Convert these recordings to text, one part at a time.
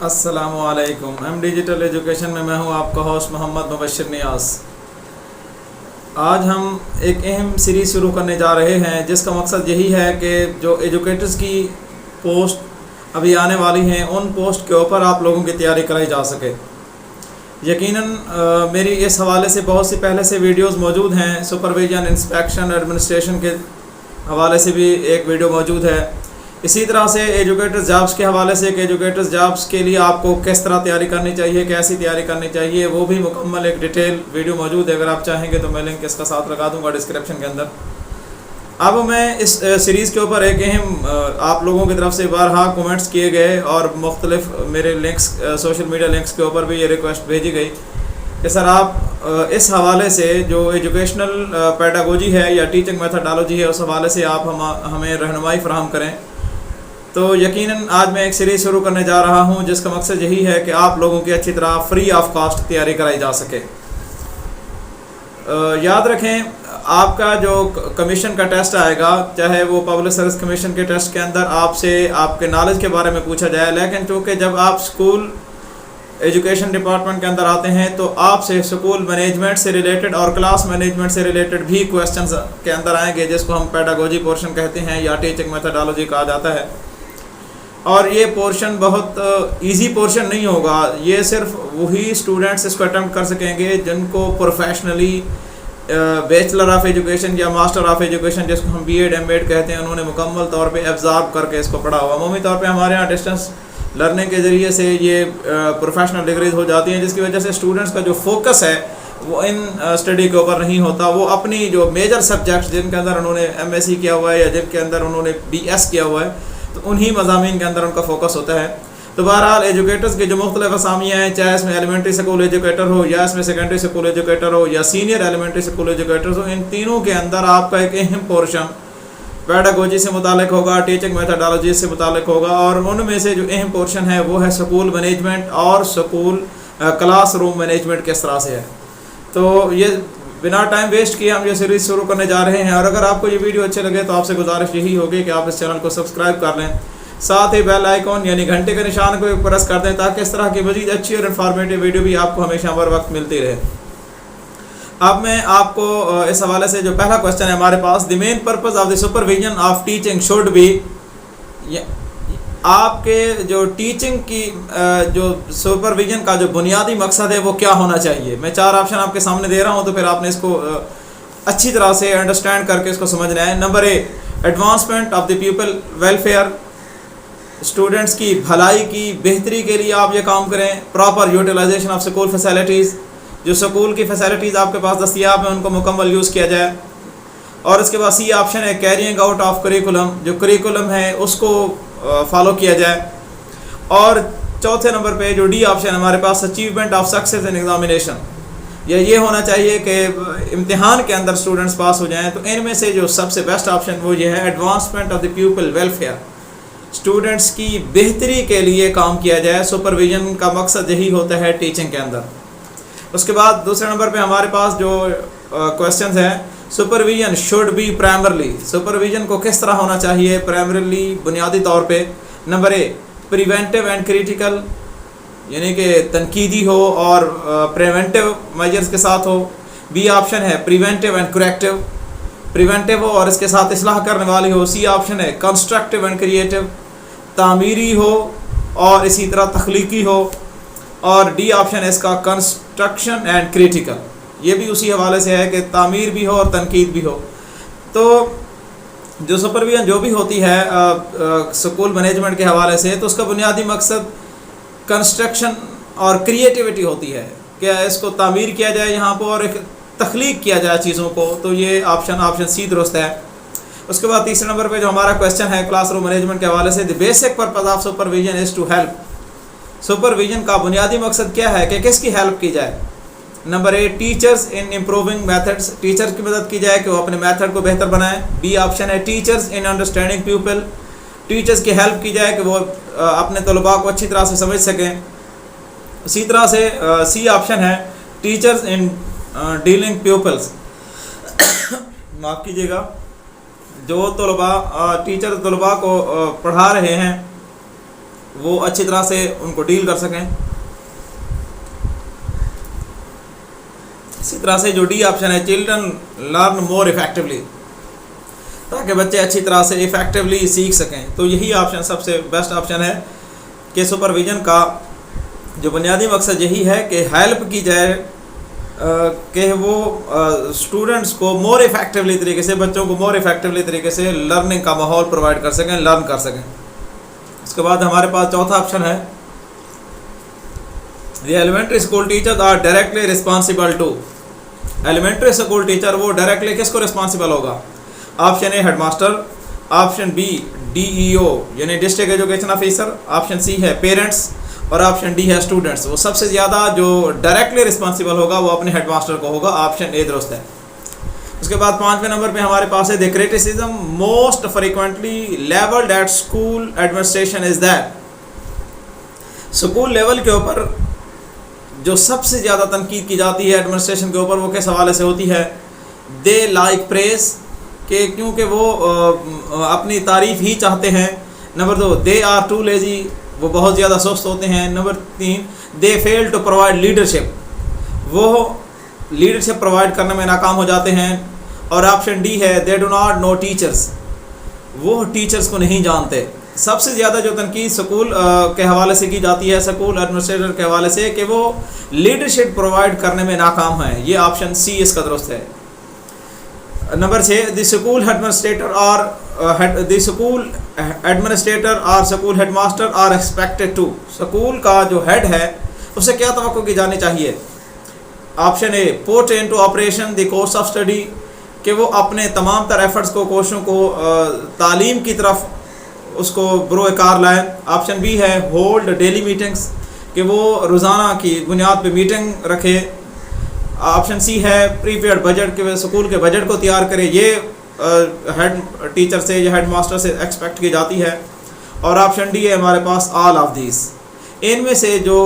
السلام علیکم M digital education میں ہوں آپ کا ہوسٹ محمد مبشر نیاز۔ آج ہم ایک اہم سیریز شروع کرنے جا رہے ہیں جس کا مقصد یہی ہے کہ جو ایجوکیٹرز کی پوسٹ ابھی آنے والی ہیں ان پوسٹ کے اوپر آپ لوگوں کی تیاری کرائی جا سکے۔ یقیناً میری اس حوالے سے بہت سی پہلے سے ویڈیوز موجود ہیں، سپرویژن، انسپیکشن، ایڈمنسٹریشن کے حوالے سے بھی ایک ویڈیو موجود ہے۔ اسی طرح سے ایجوکیٹرز جابس کے حوالے سے کہ ایجوکیٹرز جابس کے لیے آپ کو کس طرح تیاری کرنی چاہیے، کیسی تیاری کرنی چاہیے، وہ بھی مکمل ایک ڈیٹیل ویڈیو موجود ہے۔ اگر آپ چاہیں گے تو میں لنک اس کا ساتھ لگا دوں گا ڈسکرپشن کے اندر۔ اب میں اس سیریز کے اوپر ایک اہم آپ لوگوں کی طرف سے بارہا کومنٹس کیے گئے اور مختلف میرے لنکس سوشل میڈیا لنکس کے اوپر بھی یہ ریکویسٹ بھیجی گئی کہ سر آپ اس حوالے سے جو ایجوکیشنل پیڈاگوجی ہے یا ٹیچنگ میتھڈالوجی ہے اس حوالے سے آپ ہمیں رہنمائی فراہم کریں۔ تو یقیناً آج میں ایک سیریز شروع کرنے جا رہا ہوں جس کا مقصد یہی ہے کہ آپ لوگوں کی اچھی طرح فری آف کاسٹ تیاری کرائی جا سکے۔ یاد رکھیں آپ کا جو کمیشن کا ٹیسٹ آئے گا، چاہے وہ پبلک سروس کمیشن کے ٹیسٹ کے اندر آپ سے آپ کے نالج کے بارے میں پوچھا جائے، لیکن چونکہ جب آپ اسکول ایجوکیشن ڈپارٹمنٹ کے اندر آتے ہیں تو آپ سے اسکول مینجمنٹ سے ریلیٹڈ اور کلاس مینجمنٹ سے ریلیٹڈ بھی کویسچنز کے اندر آئیں گے، جس کو ہم پیڈاگوجی پورشن کہتے ہیں یا ٹیچنگ میتھڈالوجی کہا جاتا ہے۔ اور یہ پورشن بہت ایزی پورشن نہیں ہوگا، یہ صرف وہی اسٹوڈنٹس اس کو اٹیمپٹ کر سکیں گے جن کو پروفیشنلی بیچلر آف ایجوکیشن یا ماسٹر آف ایجوکیشن جس کو ہم بی ایڈ ایم ایڈ کہتے ہیں، انہوں نے مکمل طور پہ ایبزارب کر کے اس کو پڑھا ہوا۔ عمومی طور پہ ہمارے یہاں ڈسٹینس لرننگ کے ذریعے سے یہ پروفیشنل ڈگریز ہو جاتی ہیں، جس کی وجہ سے اسٹوڈنٹس کا جو فوکس ہے وہ ان اسٹڈی کے اوپر نہیں ہوتا، وہ اپنی جو میجر سبجیکٹس جن کے اندر انہوں نے ایم ایس سی کیا ہوا ہے یا جن کے اندر انہوں نے بی ایس کیا ہوا ہے تو انہی مضامین کے اندر ان کا فوکس ہوتا ہے۔ تو بہرحال ایجوکیٹرز کے جو مختلف اسامیاں ہیں، چاہے اس میں ایلیمنٹری اسکول ایجوکیٹر ہو یا اس میں سیکنڈری اسکول ایجوکیٹر ہو یا سینئر ایلیمنٹری اسکول ایجوکیٹرز ہو، ان تینوں کے اندر آپ کا ایک اہم پورشن پیڈاگوجی سے متعلق ہوگا، ٹیچنگ میتھڈالوجی سے متعلق ہوگا، اور ان میں سے جو اہم پورشن ہے وہ ہے سکول مینجمنٹ اور سکول کلاس روم مینجمنٹ کس طرح سے ہے۔ تو یہ بنا ٹائم ویسٹ کیے ہم یہ سیریز شروع کرنے جا رہے ہیں، اور اگر آپ کو یہ ویڈیو اچھے لگے تو آپ سے گزارش یہی ہوگی کہ آپ اس چینل کو سبسکرائب کر لیں، ساتھ ہی بیل آئیکن یعنی گھنٹے کے نشان کو پریس کر دیں تاکہ اس طرح کی مزید اچھی اور انفارمیٹیو ویڈیو بھی آپ کو ہمیشہ بر وقت ملتی رہے۔ اب میں آپ کو اس حوالے سے جو پہلا کوشچن ہے ہمارے پاس، the main purpose of the supervision of teaching should be, آپ کے جو ٹیچنگ کی جو سپرویژن کا جو بنیادی مقصد ہے وہ کیا ہونا چاہیے۔ میں 4 آپشن آپ کے سامنے دے رہا ہوں، تو پھر آپ نے اس کو اچھی طرح سے انڈرسٹینڈ کر کے اس کو سمجھنا ہے۔ Number a, advancement of the people welfare, students کی بھلائی کی بہتری کے لیے آپ یہ کام کریں۔ Proper utilization of school facilities, جو سکول کی فیسلٹیز آپ کے پاس دستیاب ہیں ان کو مکمل یوز کیا جائے۔ اور اس کے بعد سی آپشن ہے کیرینگ آؤٹ آف کریکولم، جو کریکولم ہے اس کو فالو کیا جائے۔ اور چوتھے نمبر پہ جو ڈی آپشن ہمارے پاس، achievement of success in examination, یہ ہونا چاہیے کہ امتحان کے اندر اسٹوڈنٹس پاس ہو جائیں۔ تو ان میں سے جو سب سے بیسٹ آپشن وہ یہ ہے advancement of the people welfare, students کی بہتری کے لیے کام کیا جائے۔ سپرویژن کا مقصد یہی ہوتا ہے ٹیچنگ کے اندر۔ اس کے بعد دوسرے نمبر پہ ہمارے پاس جو کویسچنز ہیں، supervision should be primarily, supervision کو کس طرح ہونا چاہیے پرائمرلی بنیادی طور پہ۔ Number A, preventive and critical, یعنی کہ تنقیدی ہو اور پریونٹیو میجرز کے ساتھ ہو۔ بی آپشن ہے پریونٹیو اینڈ کریکٹیو، پریونٹیو ہو اور اس کے ساتھ اصلاح کرنے والی ہو۔ سی آپشن ہے کنسٹرکٹیو اینڈ کریٹیو، تعمیری ہو اور اسی طرح تخلیقی ہو۔ اور ڈی آپشن ہے اس کا کنسٹرکشن اینڈ کریٹیکل، یہ بھی اسی حوالے سے ہے کہ تعمیر بھی ہو اور تنقید بھی ہو۔ تو جو سپرویژن جو بھی ہوتی ہے سکول مینجمنٹ کے حوالے سے، تو اس کا بنیادی مقصد کنسٹرکشن اور کریٹیوٹی ہوتی ہے کہ اس کو تعمیر کیا جائے یہاں پر اور ایک تخلیق کیا جائے چیزوں کو۔ تو یہ آپشن سی درست ہے۔ اس کے بعد تیسرے نمبر پہ جو ہمارا کویسچن ہے کلاس روم مینجمنٹ کے حوالے سے، the basic purpose of supervision is to help, supervision کا بنیادی مقصد کیا ہے کہ کس کی ہیلپ کی جائے۔ Number a, teachers in improving methods, teachers کی مدد کی جائے کہ وہ اپنے میتھڈ کو بہتر بنائیں۔ بی آپشن ہے teachers in understanding people, teachers کی ہیلپ کی جائے کہ وہ اپنے طلباء کو اچھی طرح سے سمجھ سکیں۔ اسی طرح سے سی آپشن ہے ٹیچرز ان ڈیلنگ پیپلز، معاف کیجیے گا، جو ٹیچر طلباء کو پڑھا رہے ہیں وہ اچھی طرح سے ان کو ڈیل کر سکیں. اسی طرح سے جو ڈی آپشن ہے چلڈرن لرن مور افیکٹولی, تاکہ بچے اچھی طرح سے افیکٹولی سیکھ سکیں. تو یہی آپشن سب سے بیسٹ آپشن ہے کہ سپرویژن کا جو بنیادی مقصد یہی ہے کہ ہیلپ کی جائے کہ وہ اسٹوڈنٹس کو مور افیکٹولی طریقے سے, بچوں کو مور افیکٹولی طریقے سے لرننگ کا ماحول پرووائڈ کر سکیں, لرن کر سکیں. اس کے بعد ہمارے پاس چوتھا آپشن ہے the elementary school teacher are directly responsible to. Elementary school teacher وہ ڈائریکٹلی کس کو رسپانسبل ہوگا؟ Option A head master, option B D E O یعنی district education officer, option C ہے پیرنٹس اور آپشن ڈی ہے students. وہ سب سے زیادہ جو ڈائریکٹلی رسپانسبل ہوگا وہ اپنے ہیڈ ماسٹر کو ہوگا. آپشن اے درست ہے. اس کے بعد 5ویں نمبر پہ ہمارے پاس ہے the criticism most frequently levelled at school administration is that. School level کے اوپر جو سب سے زیادہ تنقید کی جاتی ہے ایڈمنسٹریشن کے اوپر وہ کس حوالے سے ہوتی ہے؟ دے لائک پریز, کہ کیونکہ وہ اپنی تعریف ہی چاہتے ہیں. Number 2 they are too lazy, وہ بہت زیادہ سست ہوتے ہیں. Number 3 they fail to provide leadership, وہ لیڈرشپ پرووائڈ کرنے میں ناکام ہو جاتے ہیں. اور آپشن ڈی ہے they do not know teachers, وہ ٹیچرس کو نہیں جانتے. سب سے زیادہ جو تنقید سکول کے حوالے سے کی جاتی ہے, سکول ایڈمنسٹریٹر کے حوالے سے, کہ وہ لیڈرشپ پرووائڈ کرنے میں ناکام ہیں. یہ آپشن سی اس کا درست ہے. نمبر 6 دی اسکول ایڈمنسٹریٹر اور school head master are expected to. School کا جو ہیڈ ہے اسے کیا توقع کی جانی چاہیے؟ Option a pot into operation the course of study, کہ وہ اپنے تمام تر ایفرٹس کو, کوششوں کو تعلیم کی طرف اس کو بروئے کار لائیں. آپشن بی ہے ہولڈ ڈیلی میٹنگس, کہ وہ روزانہ کی بنیاد پہ میٹنگ رکھے. آپشن سی ہے پریپیئرڈ بجٹ, کہ وہ اسکول کے بجٹ کو تیار کرے. یہ ہیڈ ٹیچر سے یا ہیڈ ماسٹر سے ایکسپیکٹ کی جاتی ہے. اور آپشن ڈی ہے ہمارے پاس آل آف دیز. ان میں سے جو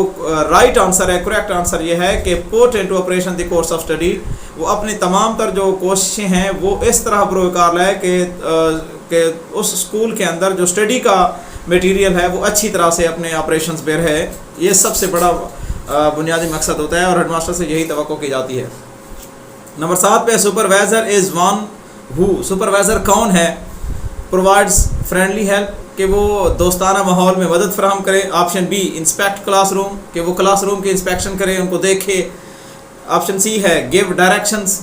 رائٹ آنسر ہے, کریکٹ آنسر یہ ہے کہ put into operation the course of study, وہ اپنی تمام تر جو کوششیں ہیں وہ اس طرح بروئے کار لائے کہ اس اسکول کے اندر جو اسٹڈی کا میٹیریل ہے وہ اچھی طرح سے اپنے آپریشنز پہ رہے. یہ سب سے بڑا بنیادی مقصد ہوتا ہے اور ہیڈ ماسٹر سے یہی توقع کی جاتی ہے. نمبر 7 پہ supervisor is one who. Supervisor کون ہے؟ پرووائڈز فرینڈلی ہیلپ, کہ وہ دوستانہ ماحول میں مدد فراہم کرے. Option B inspect class room, کہ وہ کلاس روم کی انسپیکشن کرے, ان کو دیکھے. آپشن سی ہے گیو ڈائریکشنز,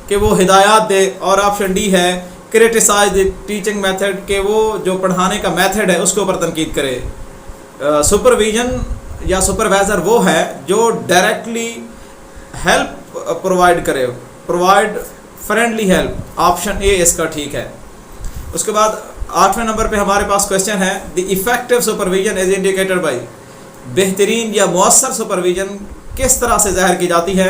کہ وہ ہدایات دے. اور آپشن ڈی ہے کریٹیسائز دی ٹیچنگ میتھڈ, کہ وہ جو پڑھانے کا میتھڈ ہے اس کے اوپر تنقید کرے. سپرویژن یا سپروائزر وہ ہے جو ڈائریکٹلی ہیلپ پرووائڈ کرے, پرووائڈ فرینڈلی ہیلپ. آپشن اے اس کا ٹھیک ہے. اس کے بعد 8ویں نمبر پہ ہمارے پاس کویشچن ہے the effective supervision is indicated by. بہترین یا مؤثر سپرویژن کس طرح سے ظاہر کی جاتی ہے؟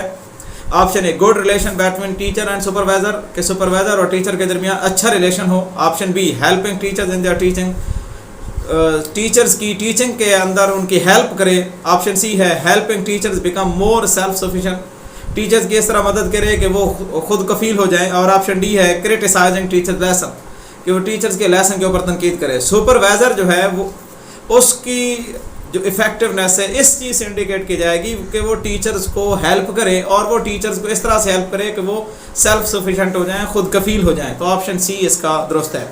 Option A good relation between teacher and supervisor, کہ سپروائزر اور ٹیچر کے درمیان اچھا ریلیشن ہو. Option B helping teachers in their teaching, teachers کی ٹیچنگ کے اندر ان کی ہیلپ کرے. آپشن سی ہے helping teachers become more self sufficient, teachers کی اس طرح مدد کرے کہ وہ خود کفیل ہو جائیں. اور آپشن ڈی ہے کریٹیسائزنگ ٹیچر لیسن, کہ وہ ٹیچرز کے لیسن کے اوپر تنقید کرے. سپروائزر جو ہے وہ اس کی جو افیکٹونیس ہے اس چیز سے انڈیکیٹ کی جائے گی کہ وہ ٹیچرز کو ہیلپ کرے, اور وہ ٹیچرز کو اس طرح سے ہیلپ کرے کہ وہ سیلف سفیشینٹ ہو جائیں, خود کفیل ہو جائیں. تو آپشن سی اس کا درست ہے.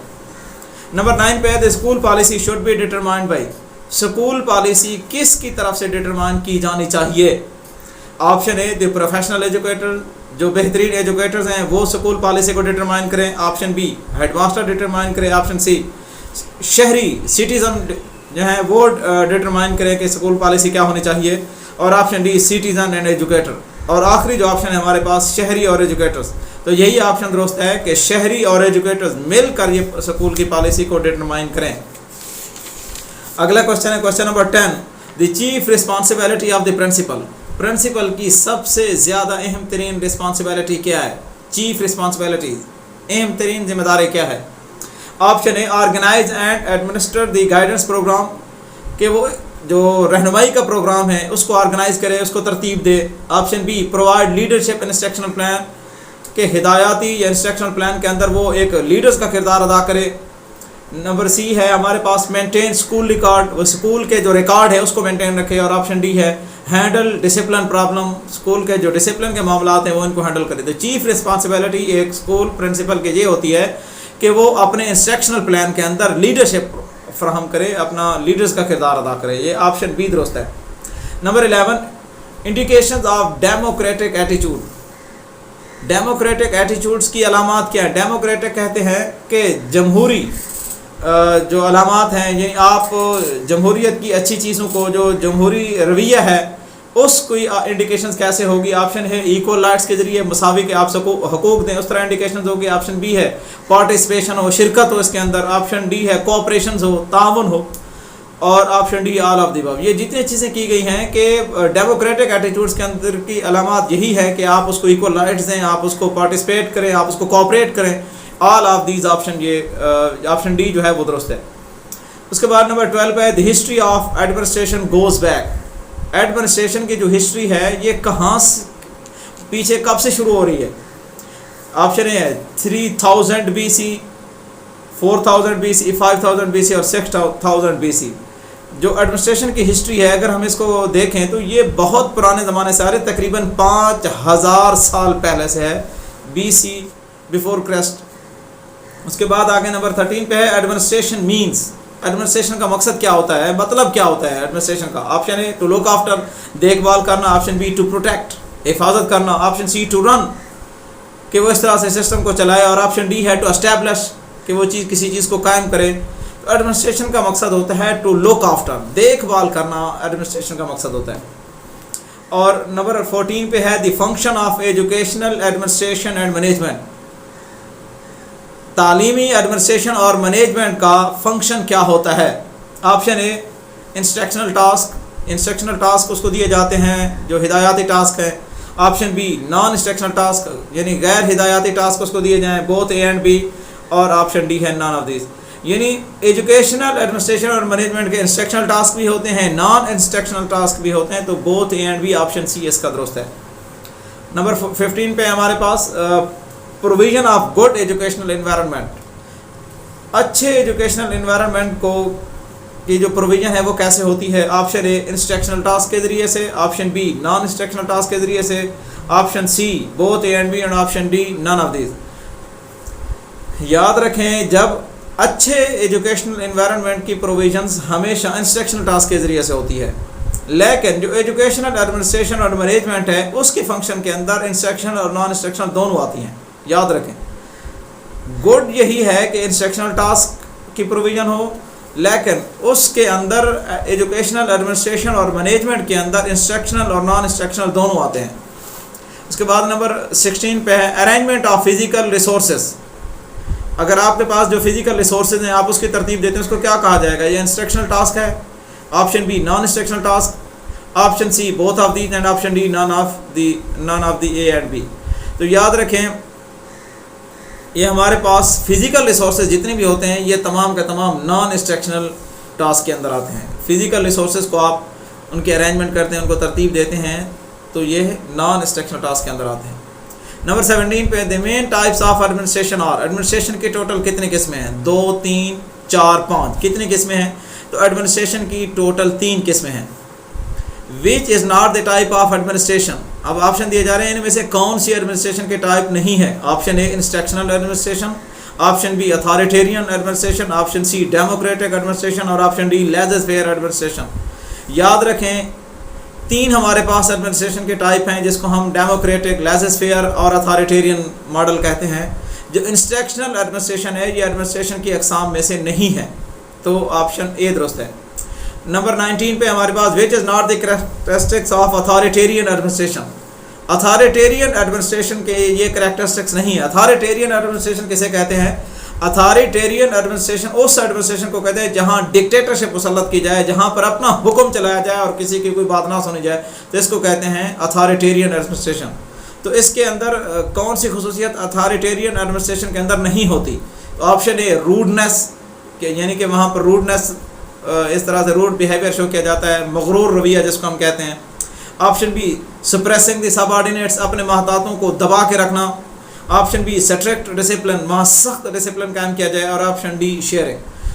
نمبر 9 پہ the school policy should be determined by. School policy کس کی طرف سے ڈٹرمائن کی جانی چاہیے؟ Option A the professional educator, جو بہترین ایجوکیٹرز ہیں وہ اسکول پالیسی کو ڈٹرمائن کریں. Option B head master determine کرے. آپشن سی شہری سٹیزن جو ہیں وہ ڈٹرمائن کریں کہ اسکول پالیسی کیا ہونی چاہیے. اور option D citizen and educator. اور آخری جو آپشن ہے ہمارے پاس شہری اور ایجوکیٹرز. تو یہی آپشن درست ہے کہ شہری اور ایجوکیٹرز مل کر یہ اسکول کی پالیسی کو ڈٹرمائن کریں. اگلا کوشچن ہے question number 10 the chief responsibility of the principal. Principal کی سب سے زیادہ اہم ترین رسپانسبلٹی کیا ہے؟ چیف رسپانسبلٹی, اہم ترین ذمہ داری کیا ہے؟ Option A organize and administer the guidance programme, کہ وہ جو رہنمائی کا پروگرام ہے اس کو آرگنائز کرے, اس کو ترتیب دے. Option B provide leadership instructional plan, کہ ہدایاتی یا انسٹرکشنل پلان کے اندر وہ ایک لیڈرز کا کردار ادا کرے. نمبر سی ہے ہمارے پاس مینٹین اسکول ریکارڈ، وہ اسکول کے جو ریکارڈ ہے اس کو مینٹین رکھے. اور آپشن ڈی ہے ہینڈل ڈسپلن پرابلم، اسکول کے جو ڈسپلن کے معاملات ہیں وہ ان کو ہینڈل کرے. تو چیف رسپانسبلٹی ایک اسکول پرنسپل کی یہ ہوتی ہے کہ وہ اپنے انسٹرکشنل پلان کے اندر لیڈرشپ فراہم کرے، اپنا لیڈرز کا کردار ادا کرے. یہ آپشن بی درست ہے. نمبر 11 انڈیکیشنز آف ڈیموکریٹک ایٹیچیوڈ. ڈیموکریٹک ایٹیچیوڈس کی علامات کیا ہیں؟ ڈیموکریٹک کہتے ہیں کہ جمہوری جو علامات ہیں، یعنی آپ جمہوریت کی اچھی چیزوں کو، جو جمہوری رویہ ہے اس کوئی انڈیکیشنز کیسے ہوگی؟ آپشن ہے ایکول رائٹس کے ذریعے، مساوی کے آپ سب کو حقوق دیں، اس طرح انڈیکیشنز ہوگی. آپشن بی ہے پارٹیسپیشن ہو، شرکت ہو اس کے اندر. آپشن ڈی ہے کوآپریشنز ہو، تعاون ہو. اور option D all of the above. یہ جتنی چیزیں کی گئی ہیں کہ ڈیموکریٹک ایٹیٹیوڈس کے اندر کی علامات یہی ہے کہ آپ اس کو ایکول رائٹس دیں، آپ اس کو پارٹیسپیٹ کریں، آپ اس کو کوآپریٹ کریں. آل آف دیز آپشن، یہ آپشن ڈی جو ہے وہ درست ہے. اس کے بعد نمبر 12 پہ the history of administration goes back. Administration کی جو ہسٹری ہے یہ کہاں سے پیچھے کب سے شروع ہو رہی ہے؟ آپشن اے ہے 3000 B C, 4000 B C, 5000 B C اور 6000 بی سی. جو ایڈمنسٹریشن کی ہسٹری ہے اگر ہم اس کو دیکھیں تو یہ بہت پرانے زمانے سے آ رہے، تقریباً 5000 سال پہلے سے ہے، بی سی بیفور کرسٹ. اس کے بعد آگے نمبر 13 پہ ہے ایڈمنسٹریشن مینس. ایڈمنسٹریشن کا مقصد کیا ہوتا ہے، مطلب کیا ہوتا ہے ایڈمنسٹریشن کا؟ Option A to look after, دیکھ بھال کرنا. آپشن بی ٹو پروٹیکٹ، حفاظت کرنا. آپشن سی ٹو رن، کہ وہ اس طرح سے سسٹم کو چلائے. اور آپشن ڈی ہے ٹو اسٹیبلش، کہ وہ چیز کسی چیز کو قائم کرے. تو ایڈمنسٹریشن کا مقصد ہوتا ہے ٹو لک آفٹر، دیکھ بھال کرنا ایڈمنسٹریشن کا مقصد ہوتا ہے. اور نمبر 14 پہ ہے the function of educational administration and management. تعلیمی ایڈمنسٹریشن اور مینجمنٹ کا فنکشن کیا ہوتا ہے؟ Option A instructional task. Instructional task اس کو دیے جاتے ہیں جو ہدایاتی ٹاسک ہیں. Option B non instructional task, یعنی غیر ہدایاتی ٹاسک اس کو دیے جائیں، بوتھ اے اینڈ بی. اور آپشن ڈی ہے نان آف دیز. یعنی ایجوکیشنل ایڈمنسٹریشن اور مینجمنٹ کے انسٹرکشنل ٹاسک بھی ہوتے ہیں، نان انسٹرکشنل ٹاسک بھی ہوتے ہیں. تو both A and B, option C اس کا درست ہے. نمبر 15 پہ ہمارے پاس provision of good educational environment. اچھے ایجوکیشنل انوائرمنٹ کو کی جو پروویژن ہے وہ کیسے ہوتی ہے؟ آپشن اے انسٹرکشنل ٹاسک کے ذریعے سے. Option B non instructional task کے ذریعے سے. Option C both A and B. And option D none of these. یاد رکھیں جب اچھے ایجوکیشنل انوائرمنٹ کی پروویژنز ہمیشہ انسٹرکشنل ٹاسک کے ذریعے سے ہوتی ہے، لیکن جو ایجوکیشنل ایڈمنسٹریشن اور مینجمنٹ ہے اس کی فنکشن کے اندر انسٹرکشنل اور نان انسٹرکشنل دونوں آتی ہیں. یاد رکھیں گڈ یہی ہے کہ انسٹرکشنل ٹاسک کی پروویژن ہو، لیکن اس کے اندر ایجوکیشنل ایڈمنسٹریشن اور مینجمنٹ کے اندر انسٹرکشنل اور نان انسٹرکشنل دونوں آتے ہیں. اس کے بعد نمبر 16 پہ ہے ارینجمنٹ آف فزیکل ریسورسز. اگر آپ کے پاس جو فزیکل ریسورسز ہیں آپ اس کی ترتیب دیتے ہیں اس کو کیا کہا جائے گا؟ یہ انسٹرکشنل ٹاسک ہے. Option B non instructional task. Option C both of these. And option D none of the A and B. تو یاد رکھیں یہ ہمارے پاس فزیکل ریسورسز جتنے بھی ہوتے ہیں یہ تمام کے تمام نان انسٹرکشنل ٹاسک کے اندر آتے ہیں. فزیکل ریسورسز کو آپ ان کے ارینجمنٹ کرتے ہیں، ان کو ترتیب دیتے ہیں، تو یہ نان انسٹرکشنل ٹاسک کے اندر آتے ہیں. نمبر 17 پہ دی مین ٹائپس آف ایڈمنسٹریشن اور ایڈمنسٹریشن کے ٹوٹل کتنے قسمیں ہیں؟ 2 3 4 5. کتنی قسمیں ہیں؟ تو ایڈمنسٹریشن کی ٹوٹل 3 قسمیں ہیں. Which is not the type of administration. اب آپشن دیے جا رہے ہیں ان میں سے کون سی ایڈمنسٹریشن کے ٹائپ نہیں ہے؟ Option A instructional administration. Option B authoritarian administration. Option C democratic administration. اور option D laissez faire administration. یاد رکھیں 3 ہمارے پاس ایڈمنسٹریشن کے ٹائپ ہیں جس کو ہم ڈیموکریٹک، لیزر فیئر اور اتھارٹیرین ماڈل کہتے ہیں. جو انسٹرکشنل ایڈمنسٹریشن ہے یہ ایڈمنسٹریشن کی اقسام میں سے نہیں ہے، تو آپشن اے درست ہے. نمبر 19 پہ ہمارے پاس which is not the characteristics of authoritarian administration. Authoritarian administration کے یہ کریکٹرسٹکس نہیں ہے. اتھارٹیرین ایڈمنسٹریشن کسے کہتے ہیں؟ اتھارٹیرین ایڈمنسٹریشن اس ایڈمنسٹریشن کو کہتے ہیں جہاں ڈکٹیٹرشپ مسلط کی جائے، جہاں پر اپنا حکم چلایا جائے اور کسی کی کوئی بات نہ سنی جائے، تو اس کو کہتے ہیں اتھارٹیرین ایڈمنسٹریشن. تو اس کے اندر کون سی خصوصیت اتھارٹیرین ایڈمنسٹریشن کے اندر نہیں ہوتی؟ تو آپشن اے روڈنس، کہ یعنی کہ وہاں پر روڈنس، اس طرح سے روڈ بیہیویئر شو کیا جاتا ہے، مغرور رویہ جس کو ہم کہتے ہیں. Option be suppressing the sub ordinates, اپنے محتاطوں کو دبا کے رکھنا. آپشن بی اسٹرکٹ ڈسپلن، وہاں سخت ڈسپلن قائم کیا جائے. اور آپشن ڈی شیئرنگ.